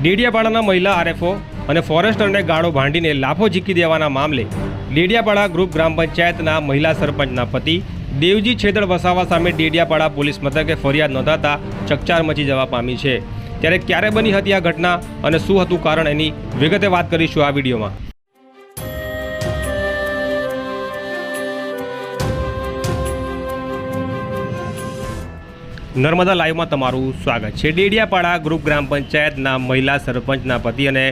ડેડિયાપાડાના મહિલા આરએફઓ અને ફોરેસ્ટરને ગાળો ભાંડીને લાફો ઝીકી દેવાના મામલે ડેડિયાપાડા ગ્રુપ ગ્રામ પંચાયતના મહિલા સરપંચના પતિ દેવજી છેદળ વસાવા સામે ડેડિયાપાડા પોલીસ મથકે ફરિયાદ નોંધાતા ચકચાર મચી જવા પામી છે। ત્યારે ક્યારે બની હતી આ ઘટના અને શું હતું કારણ, એની વિગતે વાત કરીશું આ વિડીયોમાં। નર્મદા લાઈવમાં તમારું સ્વાગત છે। ડેડિયાપાડા ગ્રુપ ગ્રામ પંચાયતના મહિલા સરપંચના પતિ અને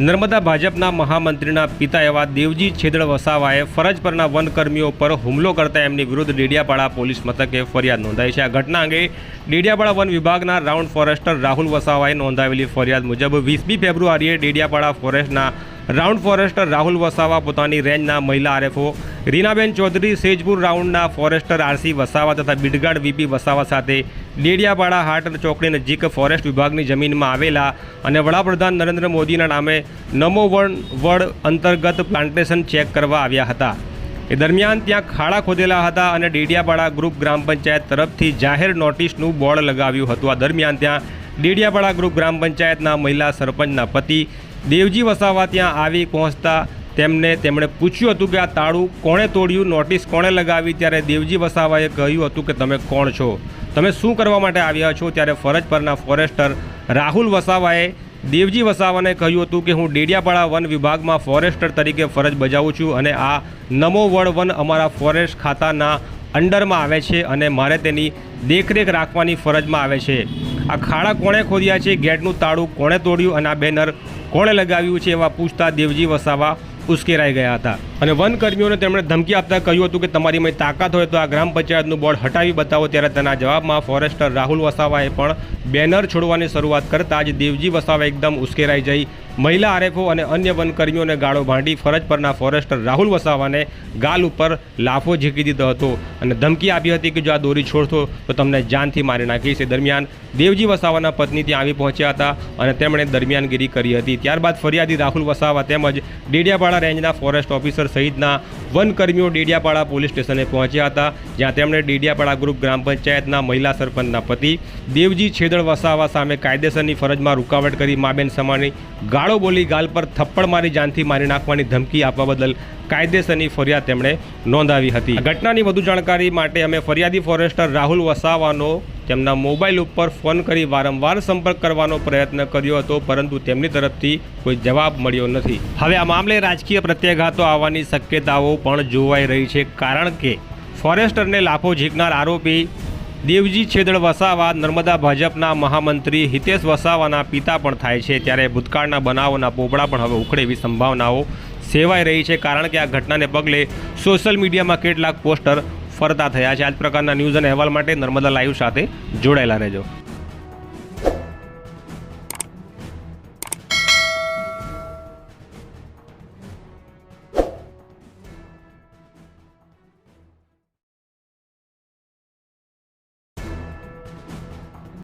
નર્મદા ભાજપના મહામંત્રીના પિતા એવા દેવજી છેદળ વસાવાએ ફરજ પરના વનકર્મીઓ પર હુમલો કરતા એમની વિરુદ્ધ ડેડિયાપાડા પોલીસ મથકે ફરિયાદ નોંધાઈ છે। આ ઘટના અંગે ડેડિયાપાડા વન વિભાગના રાઉન્ડ ફોરેસ્ટર રાહુલ વસાવાએ નોંધાવેલી ફરિયાદ મુજબ 20મી ફેબ્રુઆરીએ ડેડિયાપાડા ફોરેસ્ટના રાઉન્ડ ફોરેસ્ટર રાહુલ વસાવા પોતાની રેન્જના મહિલા આરએફઓ રીનાબેન ચૌધરી, સેજપુર રાઉન્ડના ફોરેસ્ટર આરસી વસાવા તથા બિડગાડ વીપી વસાવા સાથે ડેડિયાપાડા હાટ ચોકડી નજીક ફોરેસ્ટ વિભાગની જમીનમાં આવેલા અને વડાપ્રધાન નરેન્દ્ર મોદીના નામે નમો વન વડ અંતર્ગત પ્લાન્ટેશન ચેક કરવા આવ્યા હતા। એ દરમિયાન ત્યાં ખાડા ખોદેલા હતા અને ડેડિયાપાડા ગ્રુપ ગ્રામ પંચાયત તરફથી જાહેર નોટિસનું બોર્ડ લગાવ્યું હતું। આ દરમિયાન ત્યાં ડેડિયાપાડા ગ્રુપ ગ્રામ પંચાયતના મહિલા સરપંચના પતિ દેવજી વસાવા ત્યાં આવી પહોંચતા તેમણે પૂછ્યું હતું કે આ તાળું કોણે તોડ્યું, નોટિસ કોણે લગાવી। ત્યારે દેવજી વસાવાએ કહ્યું હતું કે તમે કોણ છો, તમે શું કરવા માટે આવ્યા છો। ત્યારે ફરજ પરના ફોરેસ્ટર રાહુલ વસાવાએ દેવજી વસાવાને કહ્યું હતું કે હું ડેડિયાપાડા વન વિભાગમાં ફોરેસ્ટર તરીકે ફરજ બજાવું છું અને આ નમો વડ વન અમારા ફોરેસ્ટ ખાતાના અંડરમાં આવે છે અને મારે તેની દેખરેખ રાખવાની ફરજમાં આવે છે। આ ખાડા કોણે ખોદ્યા છે, ગેટનું તાળું કોણે તોડ્યું અને આ બેનર કોણે લગાવ્યું છે, એવા પૂછતા દેવજી વસાવા ઉશ્કેરાઈ ગયા હતા અને વનકર્મીઓને તેમણે ધમકી આપતા કહ્યું હતું કે તમારીમાં તાકાત હોય તો આ ગ્રામ પંચાયતનું બોર્ડ હટાવી બતાવો। ત્યારે તેના જવાબમાં ફોરેસ્ટર રાહુલ વસાવાએ પણ બેનર છોડવાની શરૂઆત કરતાં જ દેવજી વસાવા એકદમ ઉશ્કેરાઈ જઈ મહિલા આરએફઓ અને અન્ય વનકર્મીઓને ગાળો ભાંડી ફરજ પરના ફોરેસ્ટર રાહુલ વસાવાને ગાલ ઉપર લાફો ઝીકી દીધો હતો અને ધમકી આપી હતી કે જો આ દોરી છોડશો તો તમને જાનથી મારી નાખીશ। એ દરમિયાન દેવજી વસાવાના પત્ની ત્યાં આવી પહોંચ્યા હતા અને તેમણે દરમિયાનગીરી કરી હતી। ત્યારબાદ ફરિયાદી રાહુલ વસાવા તેમજ ડેડિયાપાડા રેન્જના ફોરેસ્ટ ઓફિસર સહિતના વનકર્મીઓ ડેડિયાપાડા પોલીસ સ્ટેશને પહોંચ્યા હતા, જ્યાં તેમણે ડેડિયાપાડા ગ્રુપ ગ્રામ પંચાયતના મહિલા સરપંચના પતિ દેવજી છેદળ વસાવા સામે કાયદેસરની ફરજમાં રૂકાવટ કરી માબેન સમાની ગાળો બોલી ગાલ પર થપ્પડ મારી જાનથી મારી નાખવાની ધમકી આપવા બદલ કાયદેસરની ફરિયાદ તેમણે નોંધાવી હતી। ઘટનાની વધુ જાણકારી માટે અમે ફરિયાદી ફોરેસ્ટર રાહુલ વસાવાનો તેમના મોબાઈલ ઉપર ફોન કરી વારંવાર સંપર્ક કરવાનો પ્રયત્ન કર્યો હતો, પરંતુ તેમની તરફથી કોઈ જવાબ મળ્યો નથી। હવે આ મામલે રાજકીય પ્રત્યાઘાતો આવવાની શક્યતાઓ પણ જોવાઈ રહી છે, કારણ કે ફોરેસ્ટરને લાફો ઝીકનાર આરોપી દેવજી છેદળ વસાવા નર્મદા ભાજપના મહામંત્રી હિતેશ વસાવાના પિતા પણ થાય છે। ત્યારે ભૂતકાળના બનાવોના પોપડા પણ હવે ઉખડે એવી સંભાવનાઓ સેવાઈ રહી છે, કારણ કે આ ઘટનાને પગલે સોશિયલ મીડિયામાં કેટલાક પોસ્ટર ફરતા થયા છે। આ જ પ્રકારના ન્યૂઝ અને અહેવાલ માટે નર્મદા લાઈવ સાથે જોડાયેલા રહેજો।